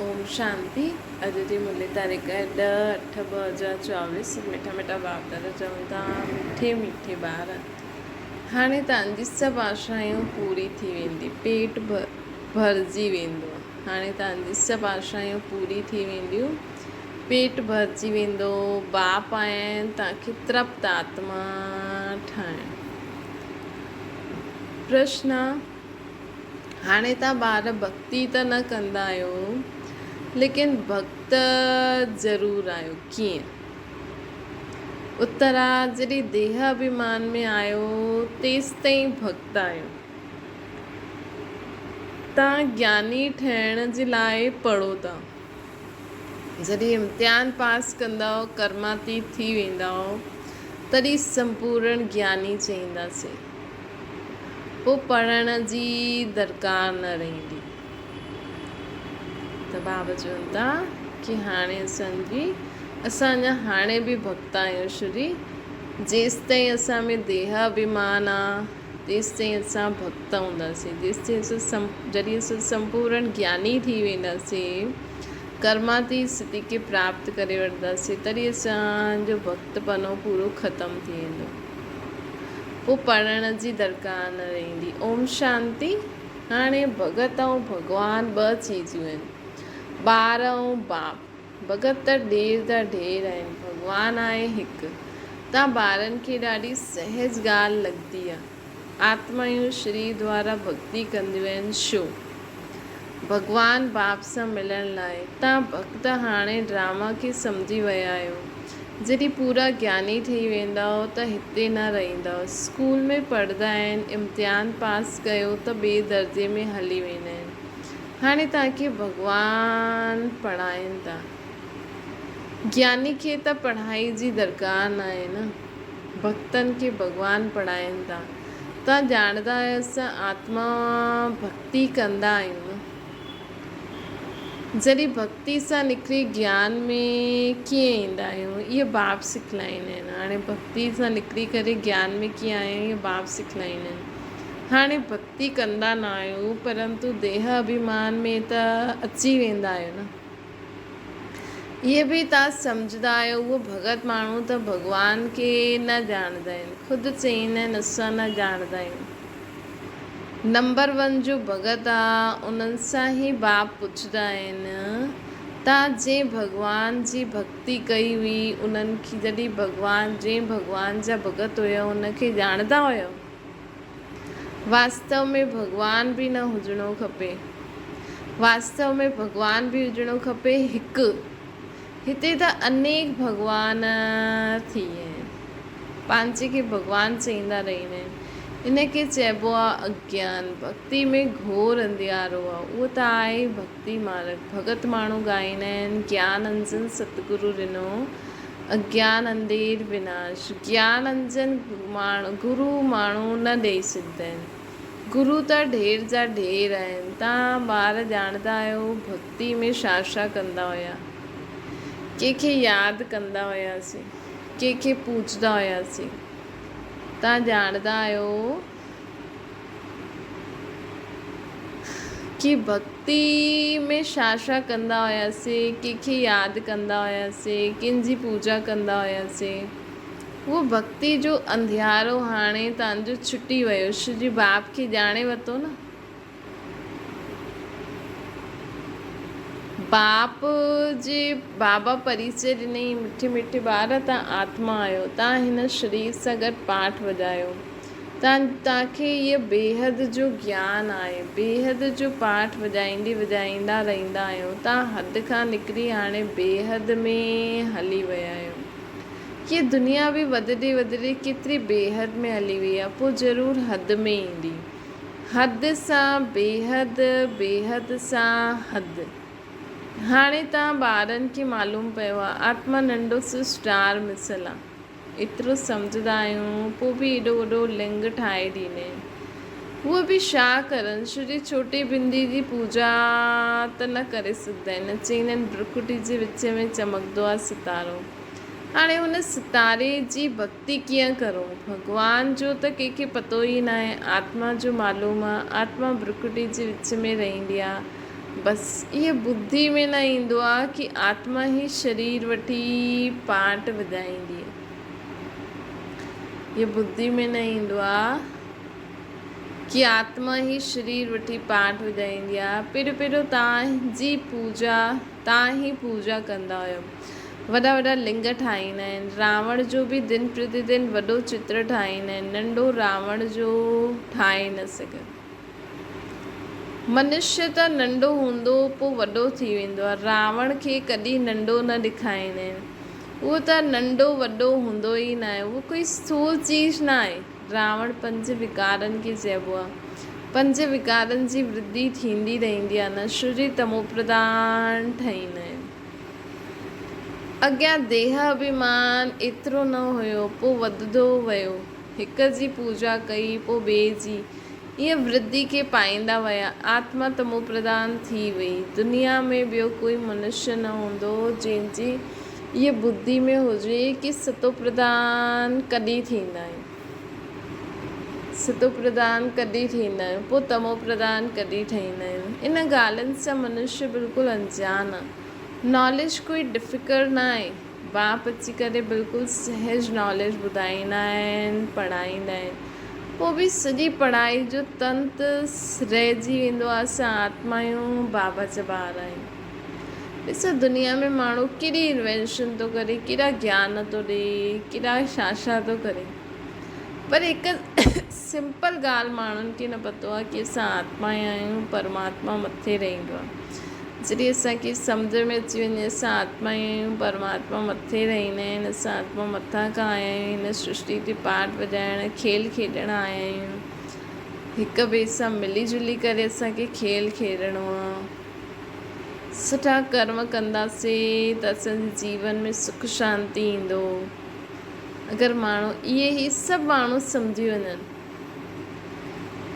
ओम शांति। अॼु जी मुरली तारीख़ है 10/8/2024। मिठा मिठा बाप दादा चवनि था मिठे मिठे ॿार हाणे तव्हांजी सभु आशायूं पूरी थी वेंदी, पेट भरिजी वेंदो। हाणे तव्हांजी सभु आशायूं पूरी थी वेंदियूं, पेट भरिजी वेंदो। बाप आया आहिनि तव्हांखे तृप्त आत्मा ठाहिण। प्रश्न: हाणे तव्हां ॿार भक्ति त न कंदा आहियो, लेकिन भक्त ज़रूरु आहियो, कीअं? उत्तर आहे, जॾहिं देह अभिमान में आहियो तेसि ताईं भक्त आहियो। तव्हां ज्ञानी ठहिण जे लाइ पढ़ो था। जॾहिं इम्तिहान पास कंदव, कर्मातीत थी वेंदव, तॾहिं संपूर्ण ज्ञानी चईंदासीं। पोइ पढ़ण जी दरकार न रहंदी। त बाबा चवनि था कि हाणे असां अञा हाणे बि भक्त आहियूं श्री। जेसि ताईं असां में देह अभिमान आहे तेसि ताईं असां भक्त हूंदासीं। जेसि ताईं जॾहिं असां संपूर्ण ज्ञानी थी वेंदासीं, कर्मातीत स्थिति खे प्राप्त करे वठंदासीं, तॾहिं असांजो भक्तपनो पूरो ख़तमु थी वेंदो। पोइ पढ़ण जी दरकार न रहंदी। ओम शांति। हाणे भगत ऐं भॻवानु ॿ चीज़ूं आहिनि, ॿार ऐं बाप। भगत त ढेर जा ढेर आहिनि, भॻवानु आहे हिकु। तव्हां ॿारनि खे ॾाढी सहज ॻाल्हि लॻंदी आहे। आत्मायूं श्री द्वारा भक्ति कंदियूं आहिनि छो? भॻवानु बाप सां मिलण लाइ। तव्हां भक्त हाणे ड्रामा खे सम्झी विया आहियो। जॾहिं पूरा ज्ञानी ठही वेंदव त हिते न रहंदव। स्कूल में पढ़ंदा आहिनि, इम्तिहान पास कयो त ॿिए दर्जे में हली वेंदा आहिनि। हाणे तव्हांखे भॻवानु पढ़ाइनि था। ज्ञानी खे त पढ़ाई जी दरकार न आहे न, भक्तनि खे भॻवानु पढ़ाइनि था। तव्हां ॼाणंदा आहियो असां आत्मा भक्ति कंदा आहियूं न। जॾहिं भक्ति सां निकिरी ज्ञान में कीअं ईंदा आहियूं, इहे बाप सिखलाईंदा आहिनि। हाणे भक्ति सां निकिरी करे ज्ञान में कीअं आहियूं, इहे बाप सिखलाईंदा आहिनि। हाणे भक्ति कंदा न आहियूं, परंतु देह अभिमान में त अची वेंदा आहियो न। इहे बि तव्हां सम्झंदा आहियो। उहो भगत माण्हू त भॻवान खे न ॼाणंदा आहिनि, ख़ुदि चईंदा आहिनि असां न ॼाणंदा आहियूं। नंबर 1 जो भगत आहे, उन्हनि सां ई बाप पुछंदा आहिनि, तव्हां जंहिं भॻवान जी भक्ति कई हुई, उन्हनि खे जॾहिं जंहिं भॻवान जा भगत हुया उनखे ॼाणंदा हुयो? वास्तव में भॻवान बि न हुजिणो खपे। वास्तव में भॻवान बि हुजिणो खपे हिकु। हिते त अनेक भॻवान थी विया आहिनि, पंहिंजे खे भॻवानु चईंदा रहंदा आहिनि। इनखे चइबो आहे अज्ञान। भक्ति में घोर अंधियारो आहे, उहो त आहे भक्ति मार्ग। भगत माण्हू ॻाईंदा आहिनि, ज्ञान अंजन सतगुरु ॾिनो, अज्ञान अंधेर विनाश। ज्ञान अंजन गुरु माण्हू न ॾेई सघंदा आहिनि। गुरु त ढेर जा ढेर आहिनि। तव्हां ॿार ॼाणंदा आहियो भक्ति में छा छा कंदा हुया। कंहिंखे यादि कंदा हुयासीं, कंहिंखे पूजंदा हुयासीं। तव्हां ॼाणंदा आहियो कि भक्ति में छा छा कंदा हुयासीं, कंहिंखे यादि कंदा हुयासीं, कंहिंजी पूजा कंदा हुयासीं। उहो भक्ति जो अंधियारो हाणे तव्हांजो छुटी वियो। श्री बाप खे ॼाणे वरितो न। बाप जे बाबा परिचय ॾिनई, मिठे मिठे ॿार तव्हां आत्मा आहियो। तव्हां हिन शरीर सां गॾु पाठ वॼायो। तव्हांखे इहो बेहद जो ज्ञान आहे। बेहद जो पाठ वॼाईंदा रहंदा आहियो। तव्हां हद खां निकिरी हाणे बेहद में हली विया आहियो। हीअ दुनिया बि वधंदे वधंदे केतिरी बेहद में हली वई आहे, पोइ ज़रूरु हद में ईंदी। हद सां बेहद, बेहद सां हद। हाणे तव्हां ॿारनि खे मालूम पियो आहे आत्मा नंढो सो स्टार मिसल आहे, एतिरो सम्झंदा आहियूं, पोइ बि एॾो वॾो लिंग ठाहे ॾींदा आहिनि। उहे बि छा करनि? श्री छोटी बिंदी जी पूजा त न करे सघंदा आहिनि। चईंदा आहिनि भ्रुकुटी जे विच में चमकंदो आहे सितारो। हाणे हुन सितारे जी भक्ति कीअं करूं? भॻवान जो त कंहिंखे पतो ई न आहे। आत्मा जो मालूम आहे, आत्मा भ्रुकुटी जे विच में रहंदी आहे। बसि इहे बुद्धि में न ईंदो आहे कि आत्मा ई शरीर वठी पार्ट वॼाईंदी आहे। इहे बुद्धि में न ईंदो आहे कि आत्मा ई शरीर वठी पार्ट वॼाईंदी आहे। पहिरियों तव्हांजी तव्हां ई पूजा कंदा हुयो। वॾा वॾा लिंग ठाहींदा आहिनि। रावण जो बि दिन प्रतिदिन वॾो चित्र ठाहींदा आहिनि। नंढो रावण जो ठाहे न सघे। मनुष्य त नंढो हूंदो पोइ वॾो थी वेंदो आहे। रावण खे कॾहिं नंढो न ॾेखारींदा आहिनि। उहो त नंढो वॾो हूंदो ई न आहे। उहो कोई स्थूल चीज़ न आहे। रावण 5 विकारनि खे चइबो आहे। 5 विकारनि जी वृद्धि थींदी रहंदी आहे। न शरीर तमो प्रधान ठाहींदा आहिनि। अॻियां देह अभिमान एतिरो न हुयो, पोइ वधंदो वियो। हिक जी पूजा कई पोइ ॿिए जी, ईअं वृद्धि खे पाईंदा विया। आत्मा तमो प्रधान थी वई। दुनिया में ॿियो कोई मनुष्य न हूंदो जंहिंजी इहा बुद्धि में हुजे कि सतो प्रधान कॾहिं थींदा आहियूं, सतो प्रधान कॾहिं थींदा आहियूं, पोइ तमो प्रधान कॾहिं ठहींदा आहियूं। इन ॻाल्हियुनि सां मनुष्य बिल्कुलु अनजान आहे। नॉलेज कोई डिफ़िकल्ट न आहे। बाप अची करे बिल्कुलु सहज नॉलेज ॿुधाईंदा आहिनि, पढ़ाईंदा आहिनि। पोइ बि सॼी पढ़ाई जो तंत रहिजी वेंदो आहे। असां आत्मा आहियूं, बाबा जा ॿार आहियूं। ॾिसो दुनिया में माण्हू केॾी इन्वेंशन थो करे, केॾा ज्ञान थो ॾे, केॾा छा थो करे, पर हिकु सिंपल ॻाल्हि माण्हुनि खे न पतो आहे कि असां आत्मा आहियूं, परमात्मा मथे रहंदो आहे। जॾहिं असांखे सम्झ में अची वञे असां आत्मा आहियूं, परमात्मा मथे रहंदा आहिनि, असां आत्मा मथां खां आया आहियूं, हिन सृष्टि ते पार्ट वॼाइण, खेल खेॾण आया आहियूं। हिक ॿिए सां मिली जुली करे असांखे खेल खेॾणो आहे। सुठा कर्म कंदासीं त असांजे जीवन में सुख शांती ईंदो। अगरि माण्हू इहे ई सभु माण्हू सम्झी वञनि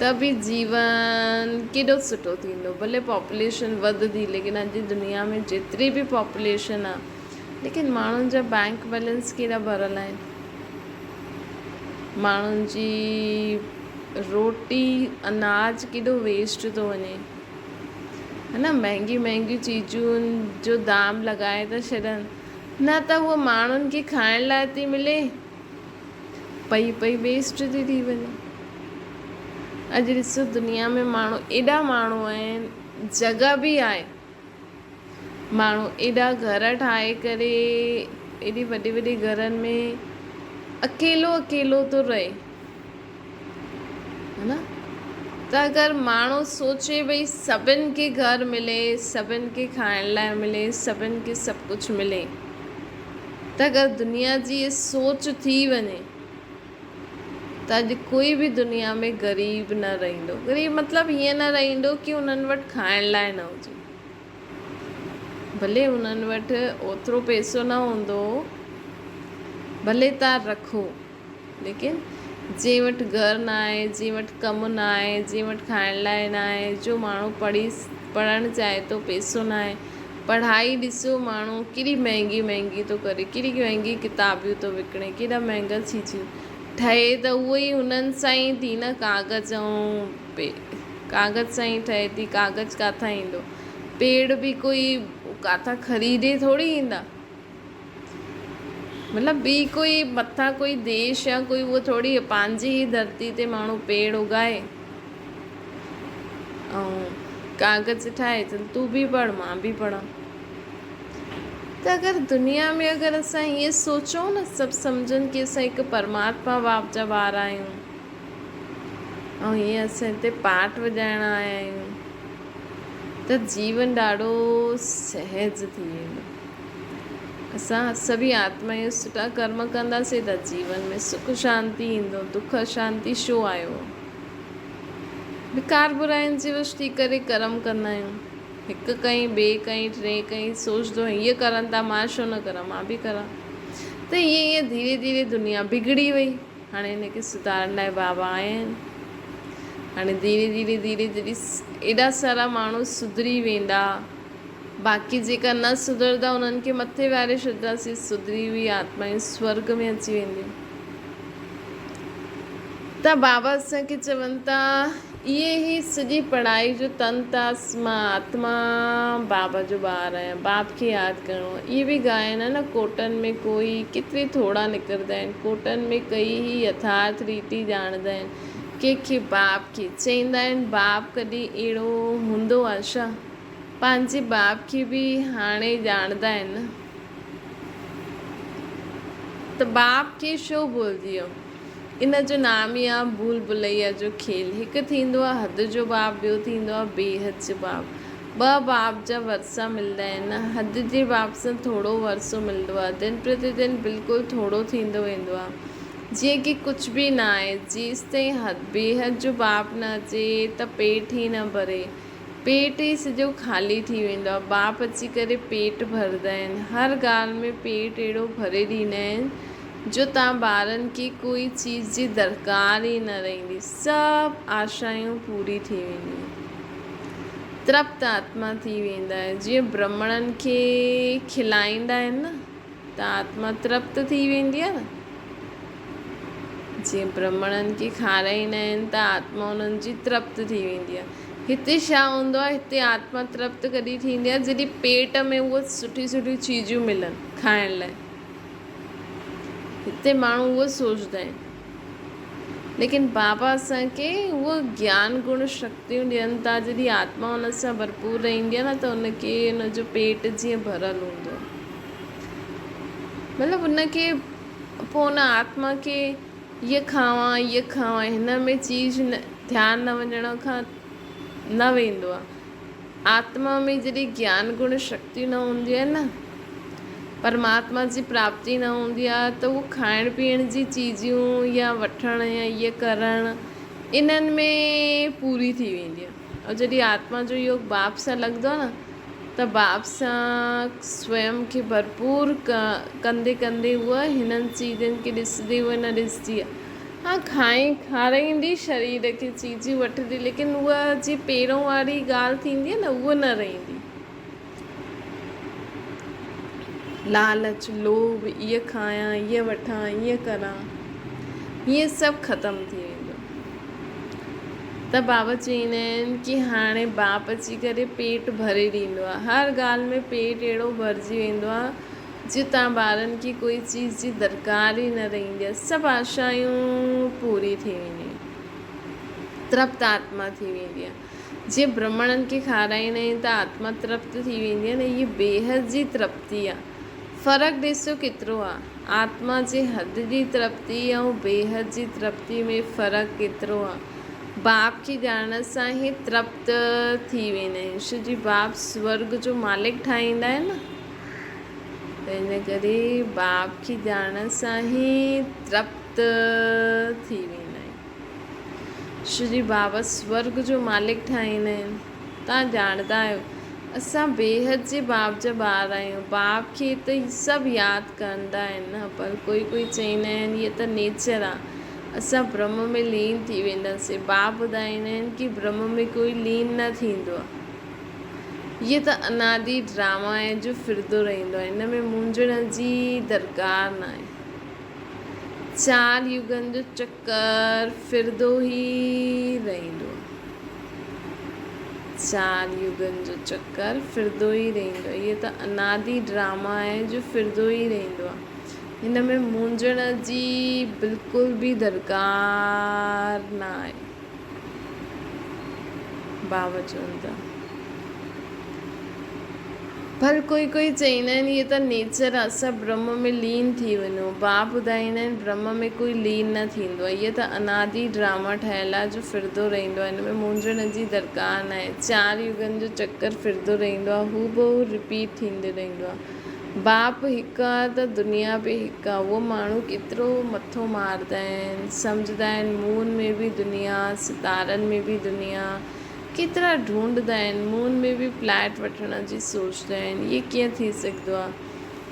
त बि जीवन केॾो सुठो थींदो। भले पॉपुलेशन वधंदी, लेकिन अॼु दुनिया में जेतिरी बि पॉपुलेशन आहे, लेकिन माण्हुनि जा बैंक बैलेंस केॾा भरियल आहिनि। माण्हुनि जी रोटी अनाज केॾो वेस्ट थो वञे, है न। महांगियूं चीज़ुनि जो दाम लॻाए था छॾनि, न त उहो माण्हुनि खे खाइण लाइ थी मिले, पई वेस्ट थी वञे। अॼु ॾिसो दुनिया में माण्हू एॾा माण्हू आहिनि, जॻह बि आहे, माण्हू एॾा घर ठाहे करे एॾी वॾे घरनि में अकेलो थो रहे, है न। त अगरि माण्हू सोचे भई सभिनि खे घर मिले, सभिनि खे खाइण लाइ मिले, सभिनि खे सभु कुझु मिले, त अगरि दुनिया जी इहा सोच थी वञे त अॼु कोई बि दुनिया में ग़रीब न रहंदो। ग़रीब मतिलबु हीअं न रहंदो कि उन्हनि वटि खाइण लाइ न हुजे। भले उन्हनि वटि ओतिरो पैसो न हूंदो, भले तव्हां रखो, लेकिन जंहिं वटि घर न आहे, जंहिं वटि कमु न आहे, जंहिं वटि खाइण लाइ न आहे, जो माण्हू पढ़णु चाहे थो, पैसो न आहे। पढ़ाई ॾिसो माण्हू केॾी महांगी थो करे, केॾी महांगी किताबियूं थो विकिणे, केॾा महांगा चीज़ूं ठहे, त उहो ई उन्हनि सां ई थी न। कागज़ सां ई ठहे थी। कागज़ किथां ईंदो? पेड़ बि कोई किथां ख़रीदे थोरी ईंदा। मतिलबु ॿी कोई मथां कोई देश या कोई उहो थोरी पंहिंजी ई धरती ते माण्हू पेड़ उगाए ऐं कागज़ ठाहे। चल तूं बि पढ़, मां बि पढ़ां। त अगरि दुनिया में अगरि असां हीअं सोचूं न, सभु सम्झनि कि असां हिकु परमात्मा बाप जा ॿार आहियूं ऐं हीअं असां हिते पार्ट वॼाइण आया आहियूं, त जीवन ॾाढो सहज थी वेंदो। असां सभी आत्मा जा सुठा कर्म कंदासीं त जीवन में सुख शांती ईंदो। दुख अशांती छो आयो? विकार बुराइनि जी वश थी करे कर्म कंदा आहियूं। हिकु कई, ॿिए कई, टे कई, सोचंदो हीअं करनि था, मां छो न करां, मां बि करां। त ईअं धीरे धीरे दुनिया बिगड़ी वई। हाणे हिनखे सुधारण लाइ बाबा आया आहिनि। हाणे धीरे धीरे एॾा सारा माण्हू सुधरी वेंदा, बाक़ी जेका न सुधरंदा उन्हनि खे मथे विहारे छॾींदासीं। सुधरी हुई आत्माऊं स्वर्ग में अची वेंदियूं। त बाबा असांखे चवनि था इहे ही सॼी पढ़ाई जो तंत आहे। मां आत्मा बाबा जो ॿारु आहियां, बाप खे यादि करिणो आहे। इहे बि गायन आहे न, कोटनि में कोई केतिरे थोरा निकिरंदा आहिनि, कोटनि में कई ही यथार्थ रीति ॼाणंदा आहिनि, कंहिंखे बाप खे चईंदा आहिनि। बाप कॾहिं अहिड़ो हूंदो आहे छा? पंहिंजे बाप खे बि हाणे ॼाणंदा आहिनि न, त बाप खे छो भुलिजी वियो? इन जो नाम ई आहे भूल भुलैया जो खेल। हिकु थींदो आहे हद जो बाप, ॿियो थींदो आहे बेहद जो बाप। ॿ बाप जा वरसा मिलंदा आहिनि। हद जे बाप सां थोरो वरसो मिलंदो आहे, दिन प्रतिदिन बिल्कुलु थोरो थींदो वेंदो आहे, जीअं की कुझु बि न आहे। जेसि ताईं बेहद जो बाप न अचे त पेट ई न भरे, पेट ई सॼो ख़ाली थी वेंदो आहे। बाप अची करे पेट भरंदा आहिनि, हर ॻाल्हि में पेट अहिड़ो भरे ॾींदा आहिनि जो तव्हां ॿारनि खे कोई चीज़ जी दरकार ई न रहंदी, सभु आशायूं पूरी थी वेंदियूं, तृप्त आत्मा थी वेंदा आहे। जीअं ब्राह्मणनि खे खिलाईंदा आहिनि न, त आत्मा तृप्त थी वेंदी आहे न। जीअं ब्राह्मणनि खे खाराईंदा आहिनि त आत्मा उन्हनि जी तृप्त थी वेंदी आहे। हिते छा हूंदो आहे? हिते आत्मा तृप्त कॾहिं थींदी आहे? जॾहिं पेट में उहे सुठी सुठी चीजूं मिलनि खाइण लाइ। हिते माण्हू उहो सोचंदा आहिनि, लेकिन बाबा असांखे उहो ज्ञान गुण शक्तियूं ॾियनि था। जॾहिं आत्मा हुन सां भरपूर रहंदी आहे न, त उनखे उनजो पेट जीअं भरियलु हूंदो आहे, मतिलबु उनखे पोइ उन आत्मा खे इहे खावां हिन में चीज़ न ध्यानु न वञण खां न वेंदो आहे। आत्मा में जॾहिं ज्ञान गुण शक्ति न हूंदी आहे न, परमात्मा जी प्राप्ति न हूंदी आहे, त उहो खाइण पीअण जी चीज़ियूं या वठणु या इहे करणु इन्हनि में पूरी थी वेंदी आहे। और जॾहिं आत्मा जो योग बाप सां लॻंदो आहे न, त बाप सां स्वयं खे भरपूर कंदे कंदे उहा हिननि चीज़नि खे ॾिसंदी उहा न ॾिसंदी आहे। हा, खाराईंदी शरीर खे चीज़ियूं वठंदी, लेकिन उहा जी पहिरों वारी ॻाल्हि थींदी आहे न, उहा न रहंदी। लालच, लोभ, इहे खायां, इहे वठां, इहे करां, इहे सभु ख़तमु थी वेंदो। त बाबा चवंदा आहिनि कि हाणे बाप अची करे पेट भरे ॾींदो आहे। हर ॻाल्हि में पेट अहिड़ो भरिजी वेंदो आहे जो तव्हां ॿारनि खे कोई चीज़ जी दरकार ई न रहंदी आहे। सभु आशायूं पूरी थी वेंदियूं, तृप्त आत्मा थी वेंदी आहे। जीअं ब्राह्मणनि खे खाराईंदा आहियूं त आत्मा तृप्त थी वेंदी आहे न, इहा बेहद जी तृप्ति आहे। फ़र्क़ु ॾिसो केतिरो आहे, आत्मा जे हद जी तृप्ति ऐं बेहद जी तृप्ति में फ़र्क़ु केतिरो आहे। बाप खे ॼाणण सां ई तृप्त थी वेंदा आहियूं। छो जी बाप स्वर्ग जो मालिक ठाहींदा आहिनि न, त इन करे बाप खे ॼाणण सां ई तृप्त थी वेंदा आहियूं। छो जी बाबा स्वर्ग जो मालिक ठाहींदा आहिनि। तव्हां ॼाणंदा आहियो असां बेहद जे बाप जा ॿार आहियूं। बाप खे त सभु यादि कंदा आहिनि न, पर कोई चवंदा आहिनि इहे त नेचर आहे, असां ब्रह्म में लीन थी वेंदासीं। बाप ॿुधाईंदा आहिनि कि ब्रह्म में कोई लीन न थींदो आहे। इहे त अनादि ड्रामा आहे जो फिरंदो रहंदो आहे, हिन में मुंझण जी दरकार न आहे। 4 युगनि जो चक्कर फिरंदो ई रहंदो आहे, 4 युगनि जो चक्कर फिरंदो ई रहंदो आहे। इहे त अनादि ड्रामा आहे जो फिरंदो ई रहंदो आहे। हिन में मुंझण जी बिल्कुलु बि दरकार न आहे। बाबा चवनि था, पर कोई चवंदा आहिनि इहे त नेचर आहे, असां ब्रह्म में लीन थी वञूं। बाप ॿुधाईंदा आहिनि ब्रह्म में कोई लीन न थींदो आहे। इहे त अनादि ड्रामा ठहियलु आहे जो फिरंदो रहंदो आहे। हिन में मुंझण जी दरकार न आहे। 4 युगनि जो चक्कर फिरंदो रहंदो आहे, हू बहु रिपीट थींदो रहंदो आहे। बाप हिकु आहे त दुनिया बि हिकु आहे। उहो माण्हू केतिरो मथो मारंदा आहिनि, सम्झंदा आहिनि मून में बि दुनिया, सितारनि में बि दुनिया, केतिरा ढूंढंदा आहिनि। मून में बि फ्लैट वठण जी सोचंदा आहिनि। इहे कीअं थी सघंदो आहे?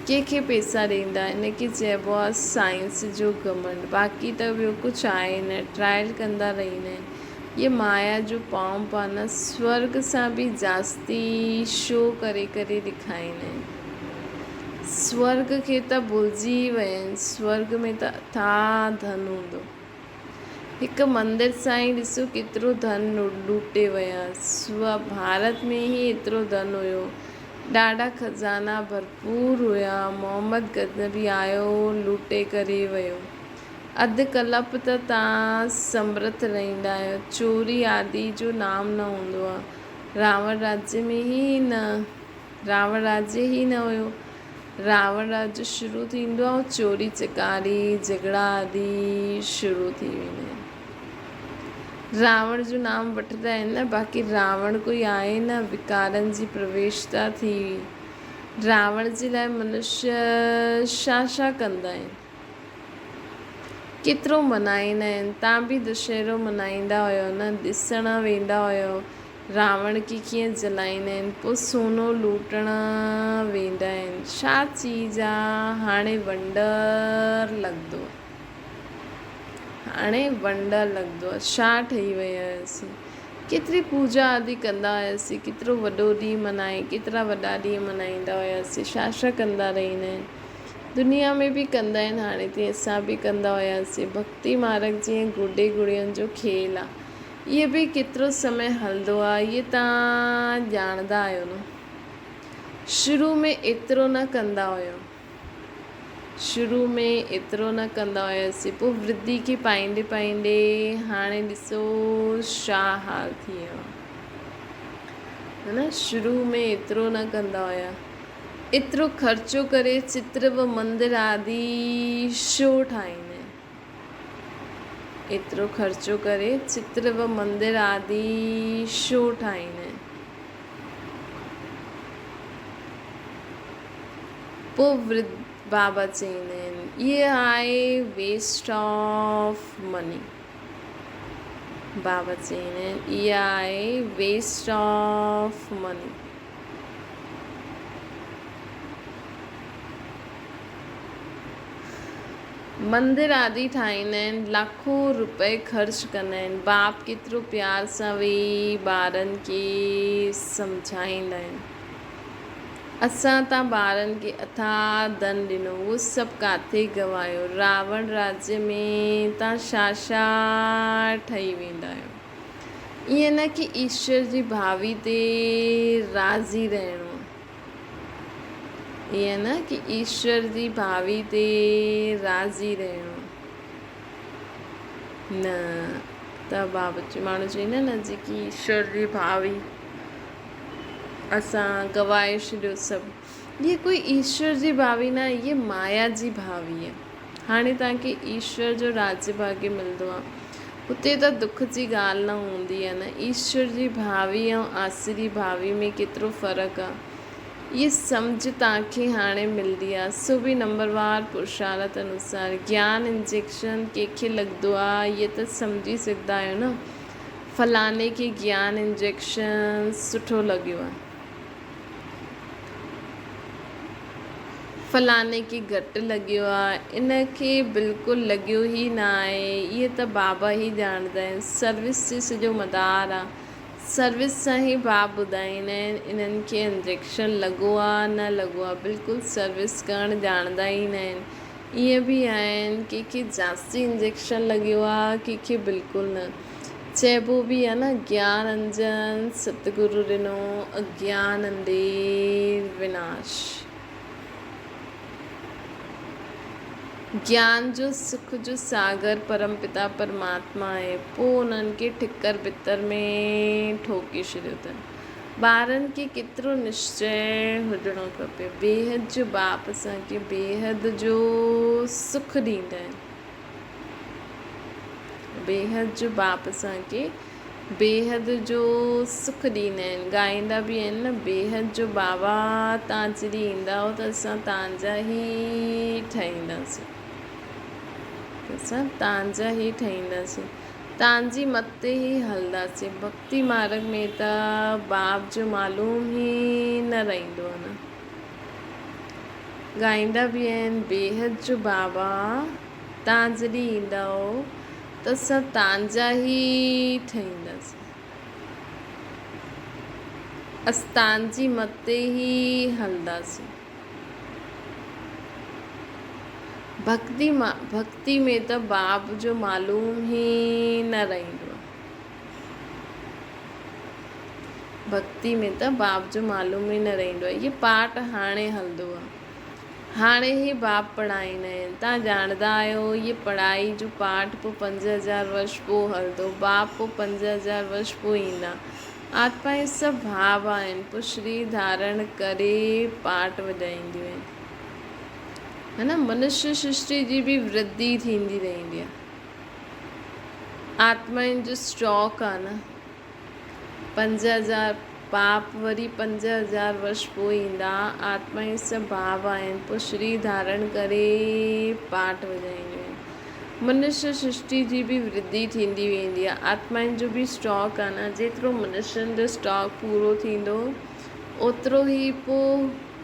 कंहिंखे पैसा ॾींदा, इनखे चइबो आहे साइंस जो घमंड। बाक़ी त ॿियो कुझु आहे न, ट्रायल कंदा रहंदा आहिनि। इहे माया जो पांप आहे न, स्वर्ग सां बि जास्ती शो करे ॾेखारींदा आहिनि। स्वर्ग खे त भुलिजी विया आहिनि। स्वर्ग में त अथाह धन हूंदो, हिकु मंदिर साईं ॾिसो केतिरो धन लूटे विया। भारत में ई एतिरो धन हुयो, ॾाढा खज़ाना भरपूर हुया। मोहम्मद गज़नबी आयो, लूटे करे वियो। अधु कलप त तव्हां समृत रहंदा आहियो, चोरी आदि जो नाम न हूंदो आहे। रावण राज्य में ई न, रावण राज्य ई न हुयो। रावण राज्य शुरू थींदो आहे, चोरी चकारी झगड़ा आदि शुरू थी वेंदा आहिनि। रावण जो नाम वठंदा आहिनि न, बाक़ी रावण कोई आहे न, विकारनि जी प्रवेशता थी हुई। रावण जे लाइ मनुष्य छा कंदा आहिनि, केतिरो मल्हाईंदा आहिनि। तव्हां बि दशहरो मल्हाईंदा हुयो न, ॾिसण वेंदा हुयो रावण खे कीअं जलाईंदा आहिनि, पोइ सोनो लूटण वेंदा आहिनि। छा चीज़ आहे, हाणे वंडर लॻंदो आहे, हाणे वंडर लॻंदो आहे। छा ठही विया हुआसीं, केतिरी पूजा आदि कंदा हुआसीं, केतिरो वॾो ॾींहुं मल्हाए, केतिरा वॾा ॾींहं मल्हाईंदा हुआसीं, छा कंदा रहंदा आहिनि। दुनिया में बि कंदा आहिनि हाणे, तीअं असां बि कंदा हुआसीं। भक्ति मार्ग जीअं गुॾे गुड़ियनि जो खेल आहे, इहे बि केतिरो समय हलंदो आहे, इहे तव्हां ॼाणंदा आहियो न। शुरू में एतिरो न कंदा हुयो, शुरू में एतिरो न कंदा हुआसीं, पोइ वृद्धि खे पाईंदे पाईंदे हाणे ॾिसो छा हाल थी वियो आहे, है न। शुरू में एतिरो न कंदा हुया, एतिरो ख़र्चो करे चित्र व मंदिर आदि छो ठाहींदा आहिनि, एतिरो ख़र्चो करे चित्र व मंदिर आदि छो ठाहींदा आहिनि। पोइ बाबा चवंदा आहिनि इहे आहे वेस्ट ऑफ मनी। बाबा चवंदा आहिनि इहे आहे वेस्ट ऑफ मनी। मंदिर आदि ठाहींदा आहिनि, लाखों रुपए ख़र्च कंदा आहिनि। बाप केतिरो प्यार सां वेही ॿारनि खे सम्झाईंदा आहिनि। असां तव्हां ॿारनि खे अथाह धन ॾिनो, उहो सभु किथे गवायो। रावण राज्य में तव्हां छा ठही वेंदा आहियो। ईअं न कि ईश्वर जी भावी ते राज़ी रहणो, ईअं न कि ईश्वर जी भावी ते राज़ी रहणो न। त माण्हू चवंदा न जेकी ईश्वर जी भावी असां गवाए छॾियो सभु, इहे कोई ईश्वर जी भावी न, इहे माया जी भावी आहे। हाणे तव्हांखे ईश्वर जो राज्य भाग्य मिलंदो आहे, हुते त दुख जी ॻाल्हि न हूंदी आहे न। ईश्वर जी भावी ऐं आसरी भावी में केतिरो फ़र्क़ु आहे, इहे सम्झ तव्हांखे हाणे मिलंदी आहे। सो बि नंबरवार पुरुषार्थ अनुसार ज्ञान इंजेक्शन कंहिंखे लॻंदो आहे, इहे त सम्झी सघंदा आहियो न। फलाने खे ज्ञान इंजेक्शन सुठो लॻियो आहे, फलाने खे घटि लॻियो आहे, इनखे बिल्कुलु लॻियो ई न आहे। इहे त बाबा ई ॼाणंदा आहिनि। सर्विस जो सॼो मदार आहे, सर्विस सां ई बाप ॿुधाईंदा आहिनि इन्हनि खे इंजेक्शन लॻो आहे न लॻो आहे। बिल्कुलु सर्विस करणु ॼाणंदा ई न आहिनि। ईअं बि आहिनि कंहिंखे जास्ती इंजेक्शन लॻियो आहे, कंहिंखे बिल्कुलु न। चइबो बि आहे न ज्ञान अंजन सतगुरु ॾिनो, अज्ञान अंधेर विनाश। ज्ञान जो सुख जो सागर परमपिता परमात्मा आहे, पोइ उन्हनि खे ठिकर भितर में ठोके छॾियो अथनि। ॿारनि खे केतिरो निश्चय हुजणो खपे। बेहद जो बाप असांखे बेहद जो सुख ॾींदा आहिनि, बेहद जो बाप असांखे बेहद जो सुख ॾींदा आहिनि। ॻाईंदा बि आहिनि न, बेहद जो बाबा तव्हां जॾहिं ईंदा त असां तव्हांजा ई ठहींदासीं, असां तव्हांजा ई ठहींदासीं, तव्हांजी मत ते ई हलंदासीं। भक्ति मार्ग में त बाप जो मालूम ई न रहंदो आहे न। ॻाईंदा बि आहिनि बेहद जो बाबा तव्हां जॾहिं ईंदा त असां तव्हांजा ई ठहींदासीं, असां तव्हांजी मत ते ई हलंदासीं। भक्ति में त बाप जो मालूम ही न रहंदो आहे। भक्ति में त बाप जो मालूम ई न रहंदो आहे। ये पाठ हाणे हलंदो आहे, हाणे ही बाप पढ़ाईंदा आहिनि। तव्हां ॼाणंदा आहियो ये पढ़ाई जो पाठ पोइ 5000 वर्ष पोइ हलंदो, बाप पोइ 5000 वर्ष पोइ ईंदा। आत्माएं सभु भाव आहिनि, पोइ शरीर धारण करे पाठ वॼाईंदियूं आहिनि, है न। मनुष्य सृष्टि जी भी वृद्धि थींदी रहंदी आहे। आत्माउनि जो स्टॉक आहे न, 5000 पाप वरी 5000 वर्ष पोइ ईंदा। आत्माएं सभु भाव आहिनि, पोइ शरीर धारण करे पाठ वॼाईंदियूं आहिनि। मनुष्य सृष्टि जी भी वृद्धि थींदी वेंदी आहे। आत्माउनि जो भी स्टॉक आहे न, जेतिरो मनुष्यनि जो स्टॉक पूरो थींदो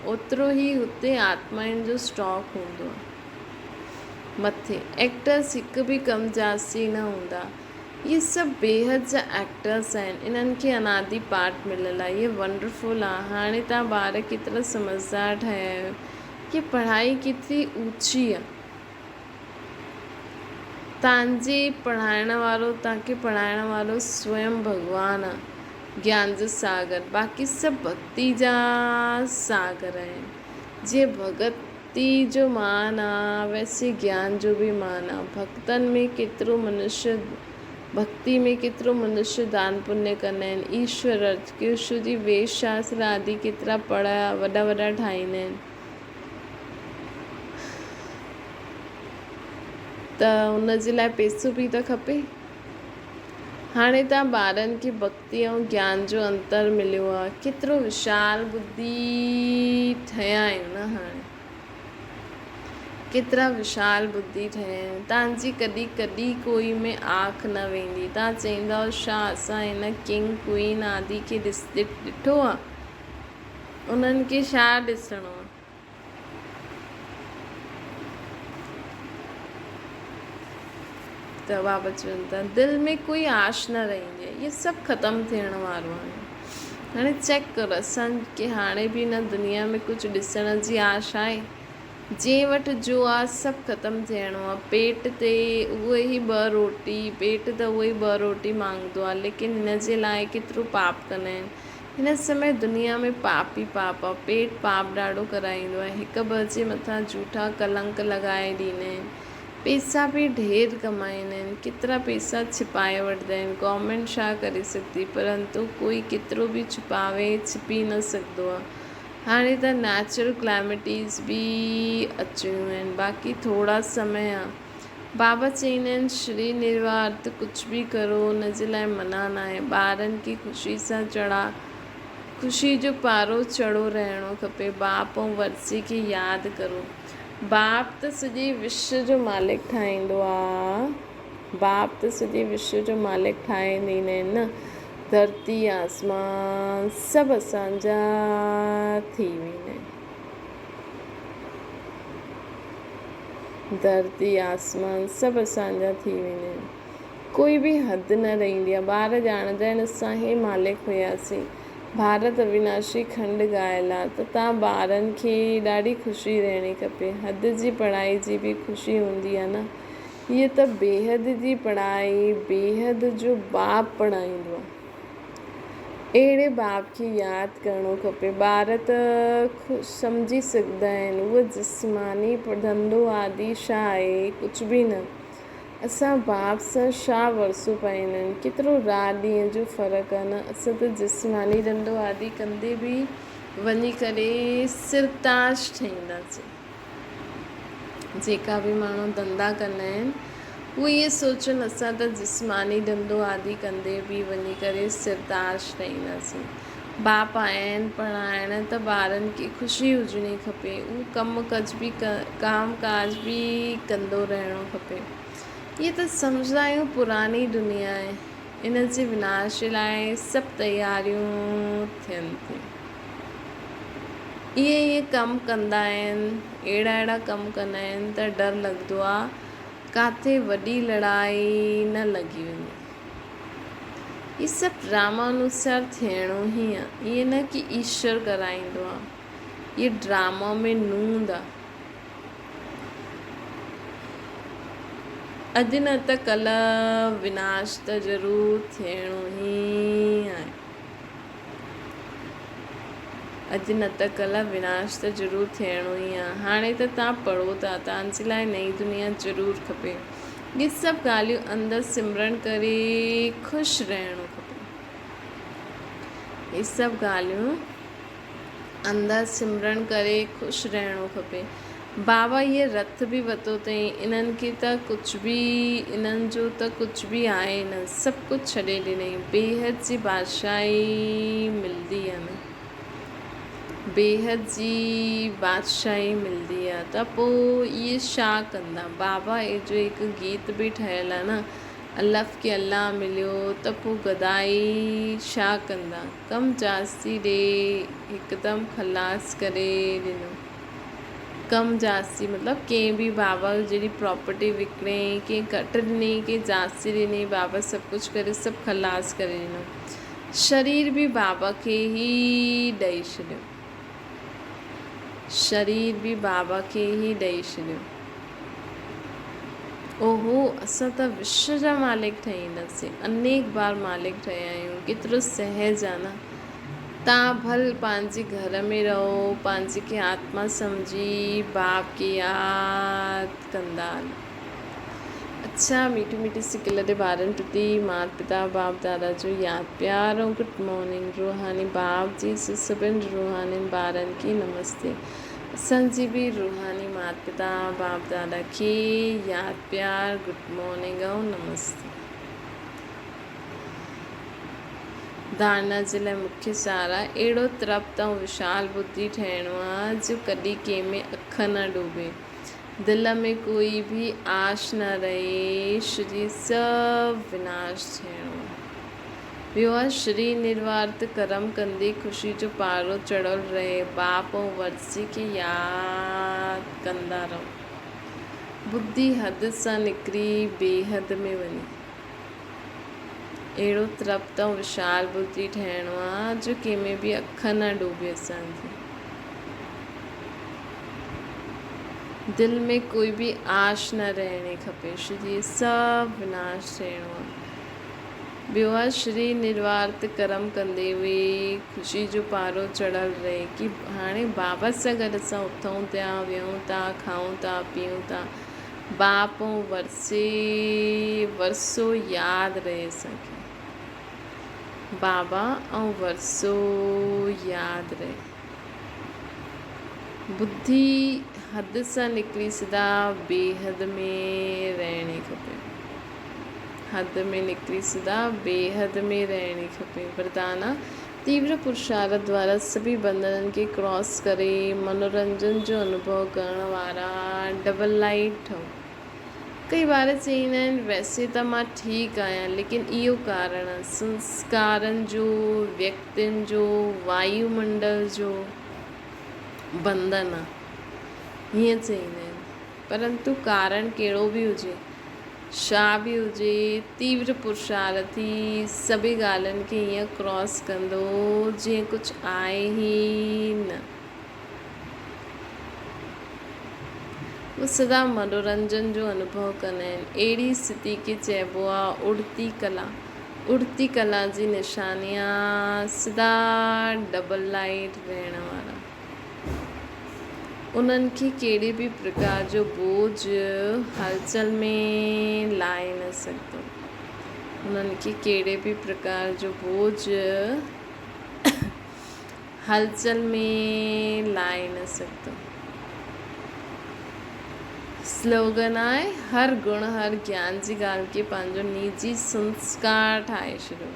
ओतिरो ई हुते आत्माउनि जो स्टॉक हूंदो आहे। मथे एक्टर्स हिकु बि कम जास्ती न हूंदा। ये सभु बेहद जा एक्टर्स आहिनि, इन्हनि खे अनादि पाठ मिलियल आहे। ये वंडरफुल आहे। हाणे तव्हां ॿार केतिरा समझदार ठहिया आहियो। ये पढ़ाई केतिरी ऊची आहे। तव्हांखे पढ़ाइण वारो स्वयं भॻवानु आहे, ज्ञान जो सागर। बाक़ी सभु भक्ति जा सागर आहिनि। जीअं भगति जो मान आहे वैसे ज्ञान जो भी मान आहे। भक्ति में केतिरो मनुष्य दान पुण्य कंदा आहिनि। ईश्वर जी वेद शास्त्र आदि केतिरा वॾा वॾा ठाहींदा आहिनि, त उनजे लाइ पैसो बि त खपे। हाणे तव्हां ॿारनि खे भक्ति ऐं ज्ञान जो अंतर मिलियो आहे। केतिरो विशाल बुद्धि ठहिया आहियूं न। हाणे केतिरा विशाल बुद्धि ठहिया आहिनि। तव्हांजी कॾहिं कोई में आंख न वेंदी। तव्हां चईंदा छा असां हिन किंग क्वीन आदि खे ॾिठो आहे, उन्हनि खे छा ॾिसणो आहे। त बाबा चवनि था दिलि में कोई आश न रहंदी आहे। इहे सभु ख़तमु थियण वारो आहे। हाणे चेक करो, असांखे हाणे बि न दुनिया में कुझु ॾिसण जी आश आहे। जंहिं वटि जो आहे सभु ख़तमु थियणो आहे। पेट त उहे ई ॿ रोटी मांगदो आहे, लेकिन हिन जे लाइ केतिरो पाप कंदा आहिनि। हिन समय दुनिया में पाप ई पाप आहे। पेट पाप ॾाढो कराईंदो आहे। हिकु ॿ जे मथां झूठा कलंक लॻाए ॾींदा आहिनि। पैसा बि ढेर कमाईंदा आहिनि, केतिरा पैसा छिपाए वठंदा आहिनि। गवर्नमेंट छा करे सघंदी, परंतु कोई केतिरो बि छिपी न सघंदो आहे। हाणे त नेचुरल क्लैमिटीज़ बि अचियूं आहिनि, बाक़ी थोरा समय आहे। बाबा चईंदा आहिनि शरीर निर्वाह त कुझु बि करो, हुन जे लाइ मना न आहे। ॿारनि खे ख़ुशी जो पारो चढ़ो रहणो खपे। बाप ऐं वर्सी खे यादि करो। बाप त सॼे विश्व जो मालिक ठाहींदो आहे। बाप त सॼे विश्व जो मालिक ठाहे ॾींदा आहिनि न। धरती आसमान सभु असांजा थी वेंदा आहिनि। धरती आसमान सभु असांजा थी वेंदा आहिनि। कोई बि हद न रहंदी आहे। ॿार ॼाणंदा आहिनि असां ई मालिक हुयासीं। भारत अविनाशी खंड ॻायल आहे। त तव्हां ॿारनि खे ॾाढी ख़ुशी रहणी खपे। हद जी पढ़ाई जी बि ख़ुशी हूंदी आहे न। हीअ त बेहद जी पढ़ाई बेहद जो बाप पढ़ाईंदो आहे। अहिड़े बाप खे यादि करिणो खपे। ॿार त सम्झी सघंदा आहिनि उहा जिस्मानी धंधो आदि छा आहे, कुझु बि न। असां बाप सां छा वरसो पाईंदा आहिनि, केतिरो राति ॾींहं जो फ़र्क़ु आहे न। असां त जिस्मानी धंधो आदि कंदे बि वञी करे सिरताज ठहींदासीं। जेका बि माण्हू धंधा कंदा आहिनि उहे इहे सोचनि असां त जिस्मानी धंधो आदि कंदे बि वञी करे सिरताज ठहींदासीं। बाप आया आहिनि पढ़ाइण त ॿारनि खे ख़ुशी हुजणी खपे। उहो काम काज बि कंदो रहणो खपे। ये त सम्झंदा आहियूं पुरानी दुनिया आहे। इन जे विनाश लाइ सभु तयारियूं थियनि थियूं। इहे कमु कंदा आहिनि, अहिड़ा कमु कंदा आहिनि त डर लॻंदो आहे किथे वॾी लड़ाई न लॻी वञे। इहे सभु ड्रामा थियणो ई आहे। इहे न कि ईश्वर कराईंदो आहे। इहे ड्रामा में नूंद आहे। अॼु न त कल्ह विनाश त ज़रूरु थियणो ई आहे। अॼु न त कल्ह विनाश त ज़रूरु थियणो ई आहे। हाणे त तव्हां पढ़ो था, तव्हांजे लाइ नई दुनिया ज़रूरु खपे। इहे सभु ॻाल्हियूं अंदरि सिमरन करे ख़ुशि रहणो खपे। इहे सभु ॻाल्हियूं अंदरि सिमरन करे ख़ुशि रहणो खपे। बाबा इहे रथ बि वरितो अथई, इन्हनि खे त कुझु बि, इन्हनि जो त कुझु बि आहे न, सभु कुझु छॾे ॾिनई। बेहद जी बादशाही मिलंदी आहे न, बेहद जी बादशाही मिलंदी आहे, त पोइ इहे छा कंदा? बाबा जो हिकु गीत बि ठहियलु आहे न, अल्लाह खे अल्लाह मिलियो, त पोइ गदाई छा कंदा? कम जास्ती ॾे हिकदमि खलास करे ॾिनो। कम जास्ती मतिलबु कंहिं बि बाबा जहिड़ी प्रॉपर्टी विकिणे, कंहिं घटि ॾिनई, कंहिं जास्ती ॾिनई, बाबा सभु कुझु करे सभु खलास करे ॾिनो। शरीर बि बाबा खे ई ॾेई छॾियो, शरीर बि बाबा खे ई ॾेई छॾियो। ओहो, असां त विश्व जा मालिक ठही ईंदासीं, अनेक बार मालिक ठहिया आहियूं, केतिरो सहज आहे न। तव्हां भल पंहिंजे घर में रहो, पंहिंजे खे आत्मा सम्झी बाप खे यादि कंदा। अच्छा, मीठी मीठी सिकल जे ॿारनि प्रति माता पिता बाप दादा जो यादि प्यार ऐं गुड मॉर्निंग। रूहानी बाप जी सभिनि रूहानी ॿारनि खे नमस्ते। असांजी बि रूहानी माता पिता बाप दादा खे यादि प्यार गुड मॉर्निंग ऐं नमस्ते। धारणा जे लाइ मुख्य सार आहे, अहिड़ो तृप्त ऐं विशाल बुद्धि ठहिणो आहे जो कॾहिं कंहिं में अख न डूबे, दिलि में कोई बि आश न रहे, शरीर सभु विनाश थियणो आहे। ॿियो आहे श्री निर्वात कर्म कंदे ख़ुशी जो पारो चढ़ियल रहे, बाप ऐं वर्सी खे यादि कंदा रहो। बुद्धि हद सां निकिरी बेहद में वञे, अहिड़ो तृप्त ऐं विशाल बुद्धि ठहिणो आहे जो कंहिंमें बि अख न डूबे। असांजी दिलि में कोई बि आश न रहणी खपे, शरीर सभु विनाश थियणो आहे। ॿियो आहे श्री निर्वात कर्म कंदे हुए ख़ुशी जो पारो चढ़ियल रहे, कि हाणे बाबा सां गॾु असां उथूं था, वियूं था, खाऊं था, पीऊं था, बाप ऐं वरसो यादि रहे असांखे, बाबा ऐं वरसो यादि रहे। बुद्धि हद सां निकिरी सिधा बेहद में रहणी खपे, हद में निकिरी सिधा बेहद में रहणी खपे। वरदाना तीव्र पुरुषार्थ द्वारा सभी बंधननि खे क्रॉस करे मनोरंजन जो अनुभव करण वारा डबल लाइट ठहो। कई बार चईंदा आहिनि वैसे त मां ठीकु आहियां, लेकिन इहो कारण आहे संस्कारनि जो, व्यक्तियुनि जो, वायुमंडल जो बंधन आहे, हीअं चईंदा आहिनि। परंतु कारण कहिड़ो बि हुजे, छा बि हुजे, तीव्र पुरुषार्थी सभी ॻाल्हियुनि खे हीअं क्रॉस कंदो जीअं कुझु आहे ई न। वो सदा मनोरंजन जो अनुभव कंदा आहिनि। अहिड़ी स्थिति खे चइबो आहे उड़ती कला। उड़ती कला जी निशानी आहे सदा डबल लाइट रहण वारा। उन्हनि खे कहिड़े बि प्रकार जो बोझ हलचल में लाहे न सघंदो, उन्हनि खे कहिड़े बि प्रकार जो बोझ हलचल में लाहे न सघंदो। स्लोगन आहे हर गुण हर ज्ञान जी ॻाल्हि खे पंहिंजो निजी संस्कार ठाहे छॾियो।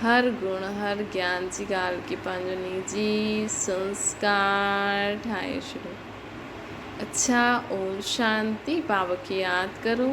हर गुण हर ज्ञान जी ॻाल्हि खे पंहिंजो निजी संस्कार ठाहे छॾियो। अच्छा, ओम शांति। बाबा खे यादि करो।